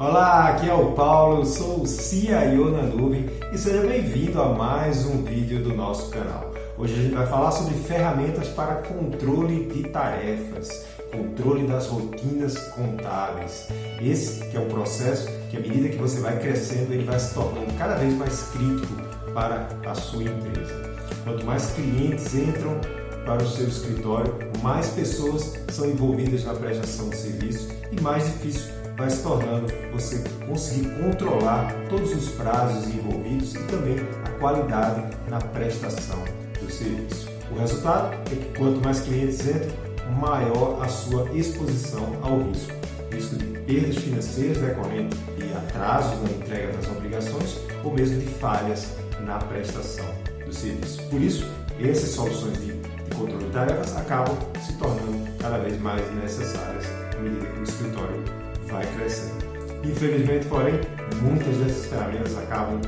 Olá, aqui é o Paulo, eu sou o CIO na Nuvem e seja bem-vindo a mais um vídeo do nosso canal. Hoje a gente vai falar sobre ferramentas para controle de tarefas, controle das rotinas contábeis. Esse que é um processo que, à medida que você vai crescendo, ele vai se tornando cada vez mais crítico para a sua empresa. Quanto mais clientes entram para o seu escritório, mais pessoas são envolvidas na prestação de serviço e mais difícil vai se tornando você conseguir controlar todos os prazos envolvidos e também a qualidade na prestação do serviço. O resultado é que quanto mais clientes entram, maior a sua exposição ao risco. Risco de perdas financeiras decorrentes de atrasos na entrega das obrigações ou mesmo de falhas na prestação do serviço. Por isso, essas soluções de controle de tarefas acabam se tornando cada vez mais necessárias à medida que o escritório vai crescendo. Infelizmente, porém, muitas dessas ferramentas acabam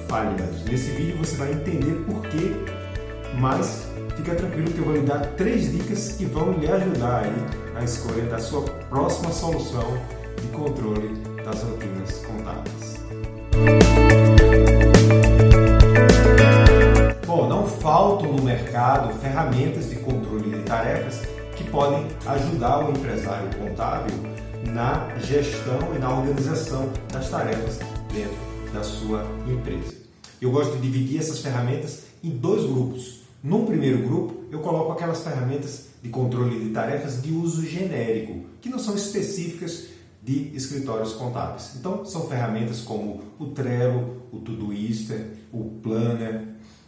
falhando. Nesse vídeo você vai entender por quê, mas fica tranquilo que eu vou lhe dar 3 dicas que vão lhe ajudar aí na escolha da sua próxima solução de controle das rotinas contábeis. Bom, não faltam no mercado ferramentas de controle de tarefas que podem ajudar o empresário contábil na gestão e na organização das tarefas dentro da sua empresa. Eu gosto de dividir essas ferramentas em 2 grupos. Num primeiro grupo, eu coloco aquelas ferramentas de controle de tarefas de uso genérico, que não são específicas de escritórios contábeis. Então, são ferramentas como o Trello, o Todoist, o Planner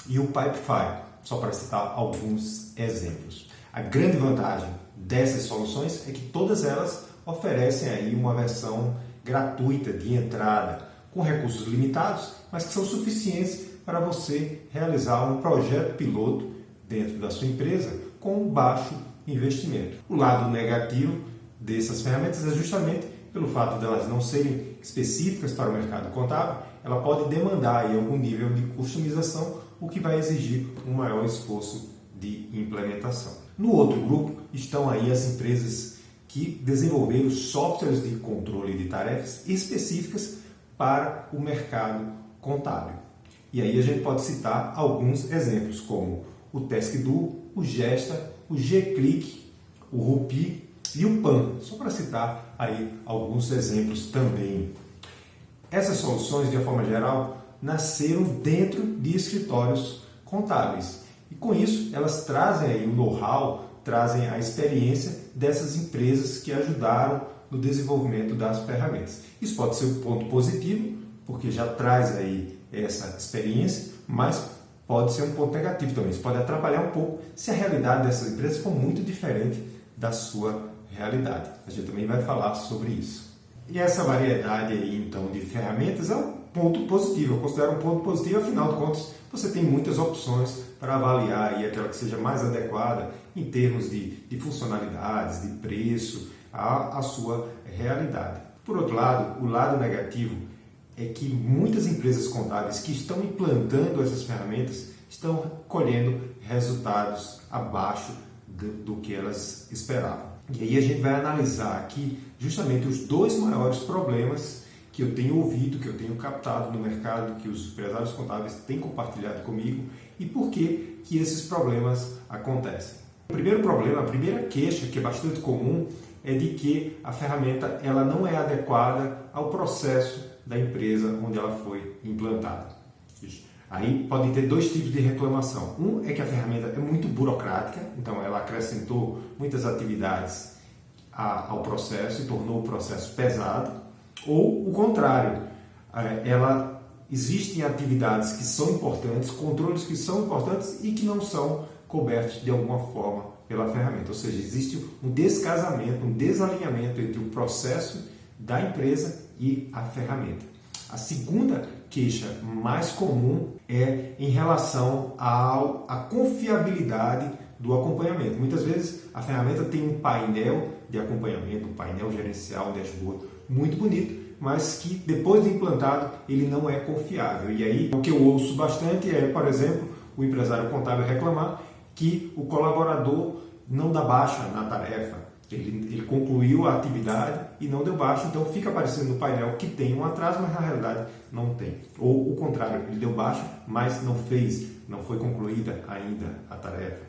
e o Pipefy, só para citar alguns exemplos. A grande vantagem dessas soluções é que todas elas oferecem aí uma versão gratuita de entrada, com recursos limitados, mas que são suficientes para você realizar um projeto piloto dentro da sua empresa com baixo investimento. O lado negativo dessas ferramentas é justamente pelo fato de elas não serem específicas para o mercado contábil, ela pode demandar aí algum nível de customização, o que vai exigir um maior esforço de implementação. No outro grupo estão aí as empresas que desenvolveram softwares de controle de tarefas específicas para o mercado contábil. E aí a gente pode citar alguns exemplos, como o TaskDuo, o Gesta, o Gclick, o Rupi e o Pan, só para citar aí alguns exemplos também. Essas soluções, de uma forma geral, nasceram dentro de escritórios contábeis. E com isso, elas trazem aí o know-how, trazem a experiência dessas empresas que ajudaram no desenvolvimento das ferramentas. Isso pode ser um ponto positivo, porque já traz aí essa experiência, mas pode ser um ponto negativo também. Isso pode atrapalhar um pouco se a realidade dessas empresas for muito diferente da sua realidade. A gente também vai falar sobre isso. E essa variedade aí, então, de ferramentas é um ponto positivo. Eu considero um ponto positivo, afinal de contas, você tem muitas opções para avaliar aí aquela que seja mais adequada em termos de funcionalidades, de preço, à sua realidade. Por outro lado, o lado negativo é que muitas empresas contábeis que estão implantando essas ferramentas estão colhendo resultados abaixo do que elas esperavam. E aí a gente vai analisar aqui justamente os 2 maiores problemas que eu tenho ouvido, que eu tenho captado no mercado, que os empresários contábeis têm compartilhado comigo e por que esses problemas acontecem. O primeiro problema, a primeira queixa, que é bastante comum, é de que a ferramenta ela não é adequada ao processo da empresa onde ela foi implantada. Aí podem ter 2 tipos de reclamação. Um é que a ferramenta é muito burocrática, então ela acrescentou muitas atividades ao processo e tornou o processo pesado. Ou o contrário, existem atividades que são importantes, controles que são importantes e que não são cobertos de alguma forma pela ferramenta. Ou seja, existe um descasamento, um desalinhamento entre o processo da empresa e a ferramenta. A segunda queixa mais comum é em relação à confiabilidade do acompanhamento. Muitas vezes a ferramenta tem um painel de acompanhamento, um painel gerencial, um dashboard muito bonito, mas que depois de implantado ele não é confiável. E aí o que eu ouço bastante é, por exemplo, o empresário contábil reclamar que o colaborador não dá baixa na tarefa, Ele concluiu a atividade e não deu baixa, então fica aparecendo no painel que tem um atraso, mas na realidade não tem. Ou o contrário, ele deu baixa, mas não foi concluída ainda a tarefa.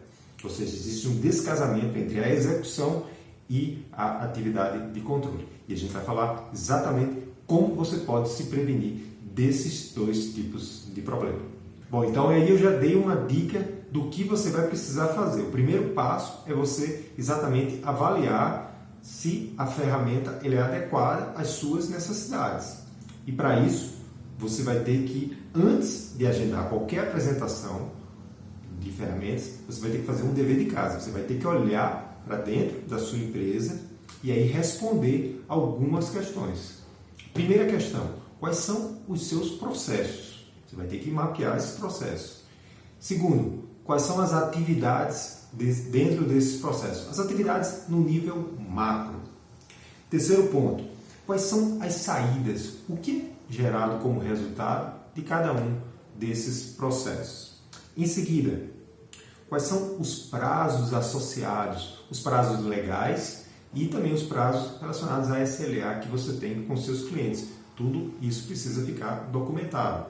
Ou seja, existe um descasamento entre a execução e a atividade de controle. E a gente vai falar exatamente como você pode se prevenir desses dois tipos de problema. Bom, então aí eu já dei uma dica do que você vai precisar fazer. O primeiro passo é você exatamente avaliar se a ferramenta é adequada às suas necessidades. E para isso, você vai ter que, antes de agendar qualquer apresentação de ferramentas, você vai ter que fazer um dever de casa. Você vai ter que olhar para dentro da sua empresa e aí responder algumas questões. Primeira questão: quais são os seus processos? Você vai ter que mapear esses processos. Segundo, quais são as atividades dentro desses processos? As atividades no nível macro. Terceiro ponto, quais são as saídas? O que é gerado como resultado de cada um desses processos? Em seguida, quais são os prazos associados, os prazos legais e também os prazos relacionados à SLA que você tem com seus clientes. Tudo isso precisa ficar documentado.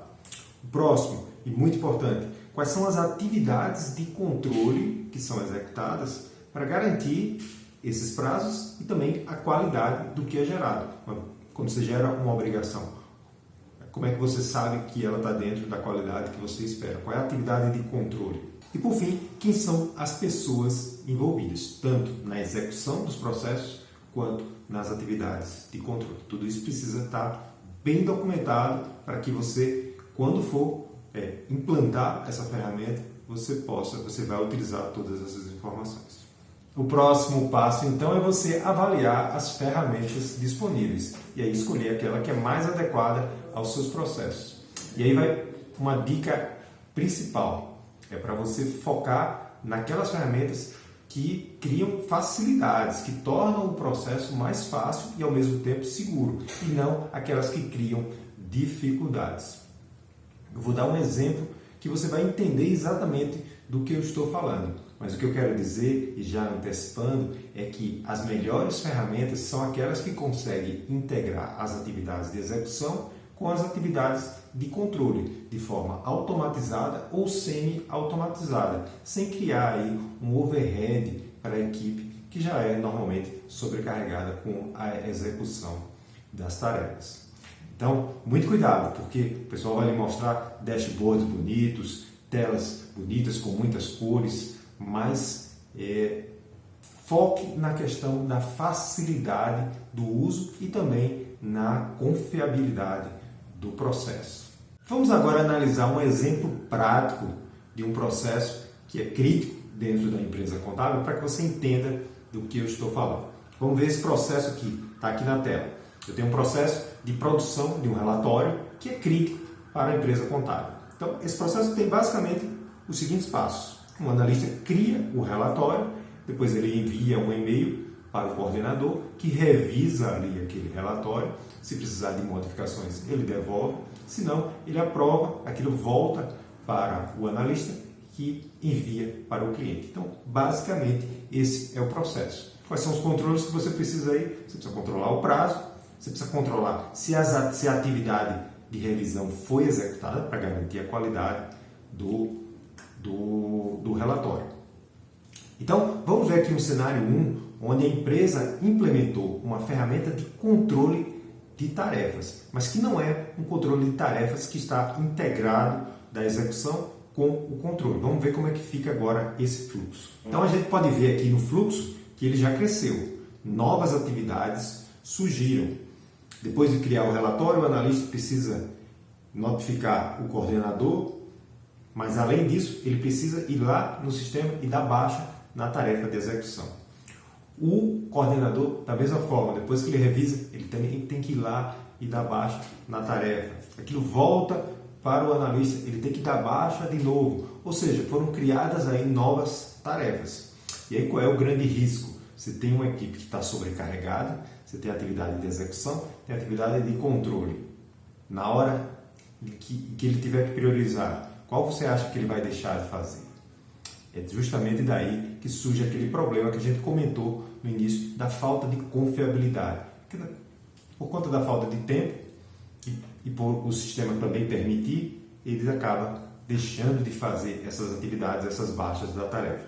O próximo, e muito importante, quais são as atividades de controle que são executadas para garantir esses prazos e também a qualidade do que é gerado. Quando você gera uma obrigação, como é que você sabe que ela está dentro da qualidade que você espera? Qual é a atividade de controle? E por fim, quem são as pessoas envolvidas, tanto na execução dos processos quanto nas atividades de controle. Tudo isso precisa estar bem documentado para que você, quando for implantar essa ferramenta, você vai utilizar todas essas informações. O próximo passo, então, é você avaliar as ferramentas disponíveis e aí escolher aquela que é mais adequada aos seus processos. E aí vai uma dica principal, é para você focar naquelas ferramentas que criam facilidades, que tornam o processo mais fácil e ao mesmo tempo seguro, e não aquelas que criam dificuldades. Eu vou dar um exemplo que você vai entender exatamente do que eu estou falando. Mas o que eu quero dizer, e já antecipando, é que as melhores ferramentas são aquelas que conseguem integrar as atividades de execução com as atividades de controle, de forma automatizada ou semi-automatizada, sem criar aí um overhead para a equipe que já é normalmente sobrecarregada com a execução das tarefas. Então, muito cuidado, porque o pessoal vai lhe mostrar dashboards bonitos, telas bonitas com muitas cores, mas foque na questão da facilidade do uso e também na confiabilidade do processo. Vamos agora analisar um exemplo prático de um processo que é crítico dentro da empresa contábil para que você entenda do que eu estou falando. Vamos ver esse processo aqui, está aqui na tela. Eu tenho um processo de produção de um relatório que é crítico para a empresa contábil. Então, esse processo tem basicamente os seguintes passos. O analista cria o relatório, depois ele envia um e-mail para o coordenador, que revisa ali aquele relatório. Se precisar de modificações, ele devolve. Se não, ele aprova, aquilo volta para o analista, que envia para o cliente. Então, basicamente, esse é o processo. Quais são os controles que você precisa aí? Você precisa controlar o prazo, você precisa controlar se a atividade de revisão foi executada para garantir a qualidade do relatório. Então, vamos ver aqui um cenário 1, onde a empresa implementou uma ferramenta de controle de tarefas, mas que não é um controle de tarefas que está integrado da execução com o controle. Vamos ver como é que fica agora esse fluxo. Então, a gente pode ver aqui no fluxo que ele já cresceu. Novas atividades surgiram. Depois de criar o relatório, o analista precisa notificar o coordenador, mas além disso, ele precisa ir lá no sistema e dar baixa na tarefa de execução. O coordenador, da mesma forma, depois que ele revisa, ele também tem que ir lá e dar baixa na tarefa. Aquilo volta para o analista, ele tem que dar baixa de novo. Ou seja, foram criadas aí novas tarefas. E aí qual é o grande risco? Você tem uma equipe que está sobrecarregada, você tem atividade de execução, tem atividade de controle. Na hora que ele tiver que priorizar, qual você acha que ele vai deixar de fazer? É justamente daí que surge aquele problema que a gente comentou no início da falta de confiabilidade. Por conta da falta de tempo e por o sistema também permitir, eles acabam deixando de fazer essas atividades, essas baixas da tarefa.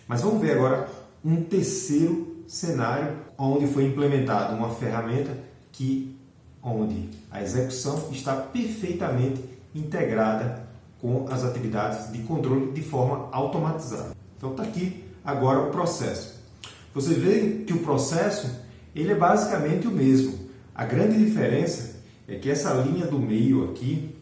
Mas vamos ver agora um terceiro cenário onde foi implementada uma ferramenta onde a execução está perfeitamente integrada com as atividades de controle de forma automatizada. Então está aqui agora o processo. Você vê que o processo ele é basicamente o mesmo. A grande diferença é que essa linha do meio aqui,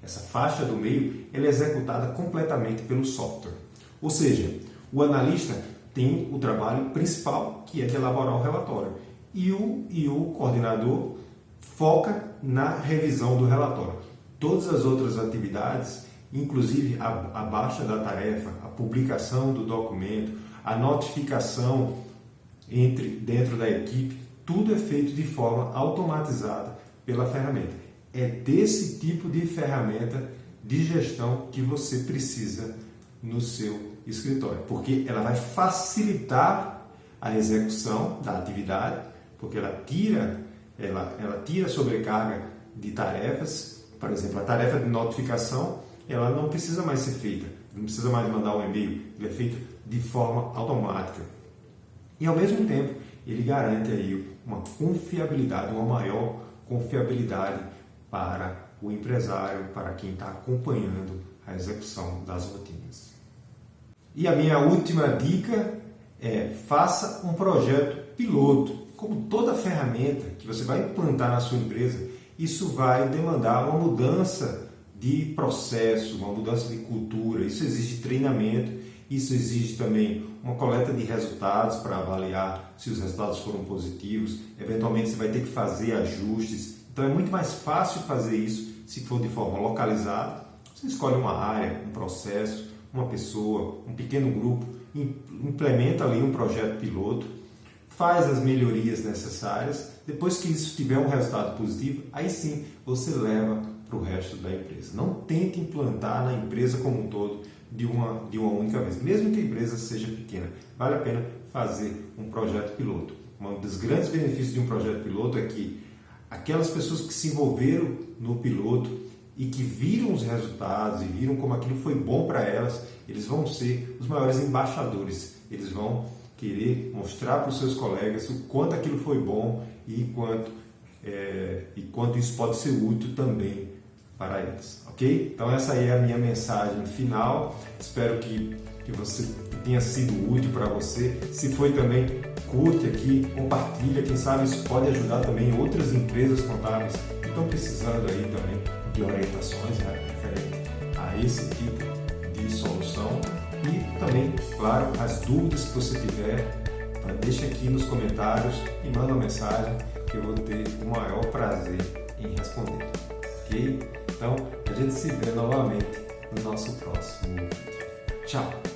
essa faixa do meio, ela é executada completamente pelo software. Ou seja, o analista tem o trabalho principal, que é de elaborar o relatório, e o coordenador foca na revisão do relatório. Todas as outras atividades, inclusive a baixa da tarefa, a publicação do documento, a notificação dentro da equipe, tudo é feito de forma automatizada pela ferramenta. É desse tipo de ferramenta de gestão que você precisa no seu escritório, porque ela vai facilitar a execução da atividade, porque ela tira a sobrecarga de tarefas. Por exemplo, a tarefa de notificação, ela não precisa mais ser feita, não precisa mais mandar um e-mail, ele é feito de forma automática. E ao mesmo tempo, ele garante aí uma confiabilidade, uma maior confiabilidade para o empresário, para quem está acompanhando a execução das rotinas. E a minha última dica é: faça um projeto piloto. Como toda ferramenta que você vai implantar na sua empresa, isso vai demandar uma mudança de processo, uma mudança de cultura. Isso exige treinamento, isso exige também uma coleta de resultados para avaliar se os resultados foram positivos. Eventualmente você vai ter que fazer ajustes. Então é muito mais fácil fazer isso se for de forma localizada. Você escolhe uma área, um processo, uma pessoa, um pequeno grupo, implementa ali um projeto piloto, faz as melhorias necessárias. Depois que isso tiver um resultado positivo, aí sim você leva para o resto da empresa. Não tente implantar na empresa como um todo de uma única vez, mesmo que a empresa seja pequena. Vale a pena fazer um projeto piloto. Um dos grandes benefícios de um projeto piloto é que aquelas pessoas que se envolveram no piloto e que viram os resultados e viram como aquilo foi bom para elas, eles vão ser os maiores embaixadores. Eles vão querer mostrar para os seus colegas o quanto aquilo foi bom e quanto isso pode ser útil também para eles, ok? Então essa aí é a minha mensagem final. Espero que tenha sido útil para você. Se foi também, curte aqui, compartilha. Quem sabe isso pode ajudar também outras empresas contábeis que estão precisando aí também de orientações, né, referente a esse tipo de solução. E também, claro, as dúvidas que você tiver, deixa aqui nos comentários e manda uma mensagem que eu vou ter o maior prazer em responder, ok? Então, a gente se vê novamente no nosso próximo vídeo. Tchau!